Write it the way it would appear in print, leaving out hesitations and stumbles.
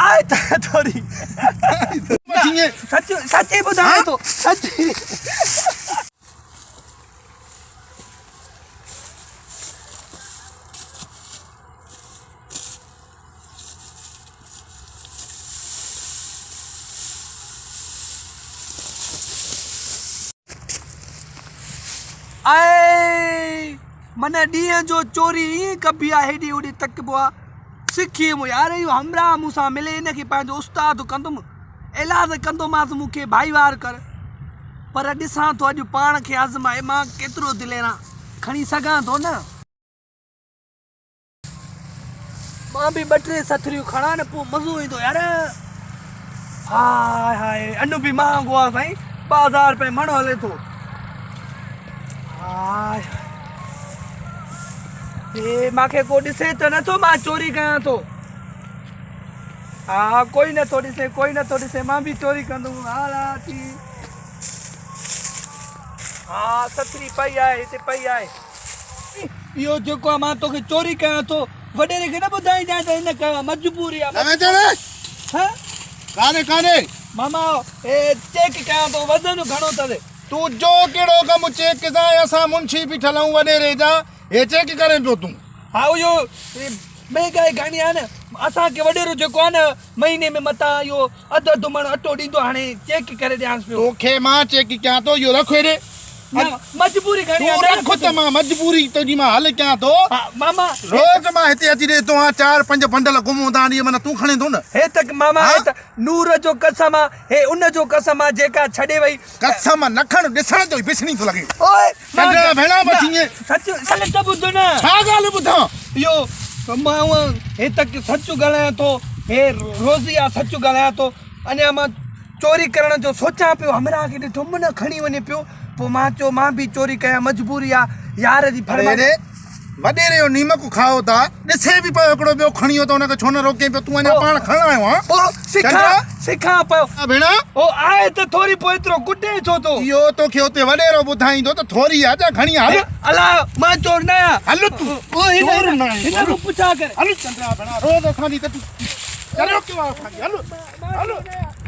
आए थोड़ी सच सच्ची बुधाए तो सच्ची आए मने ॾींहं जो चोरी ईअं कबी आहे हेॾी होॾी तकबो आहे सिखी यार इहो हमरा मूंसां मिले हिनखे पंहिंजो उस्तादु कंदुमि इलाज कंदोमांसि मूंखे भाईवार कर पर ॾिसां थो अॼु पाण खे आज़माए मां केतिरो दिलेरा खणी सघां थो न मां बि ॿ टे सथरियूं खणा न पोइ मज़ो ईंदो यार हाय हाय अनु बि महांगो आहे साईं 2000 रुपए मण हले थो हाय ए मांखे को ॾिसे त नथो मां चोरी कयां थो हा कोई नथो ॾिसे मां बि चोरी कंदुमि हालाती हा सतरी पई आहे हिते पई आहे इहो जेको आहे मां तोखे चोरी कयां थो वॾेरे खे न ॿुधाईंजांइ त हिन कयो मजबूरी आहे काने मामा ए चेक कयां थो वज़न घणो अथव तू जो केड़ो कम चेक सां असां मुंशी बि ठलऊं वॾेरे जा हे चेक करे पियो तूं हा इहो महांगाई घणी आहे न असांखे वॾेरो जेको आहे न महीने में मथां इहो अधु मण अटो ॾींदो हाणे चेक करे ॾियांसि पियो तोखे मां चेक कयां थो इहो रख हेॾे मजबूरी घणी तूं रख त मां मजबूरी तुंहिंजी मां हल कयां थो मामा रोज़ मां हिते अची ॾे तो 4-5 बंडल घुमूं था ॾींहं माना तूं खणे थो न हे तक मामा हे त नूर जो कसम आहे हे उन जो कसम आहे जेका छॾे वई कसम न खण ॾिसण जो बिसणी थो लॻे ओए नंढड़ा भेणा बची सच सच ॿुध न छा ॻाल्हि ॿुधां इहो मां हे तक सच ॻाल्हायां थो हे रोज़ी आहे सच ॻाल्हायां थो अञा मां चोरी करण जो सोचां पियो हमरा खे ॾिठो न खणी वञे पियो पोइ मां चयो मां बि चोरी कयां मजबूरी आहे यार जी अरे वॾेरे जो नीमक खाओ था ॾिसे बि पियो हिकिड़ो ॿियो खणी वियो त हुनखे छो न रोके पियो तूं अञा पाण खणण आयो आहे सिखां पियो भेणा ओ आहे त थोरी पोइ एतिरो कुटे छो थो इहो तोखे हुते वॾेरो ॿुधाईंदो त थोरी आहे जा खणी हल अला मां चोर न आहियां हल तूं चोर न हिन खां पुछा कर हल चंद्रा भेणा रोज़ असांजी त तूं चलो क्यों हल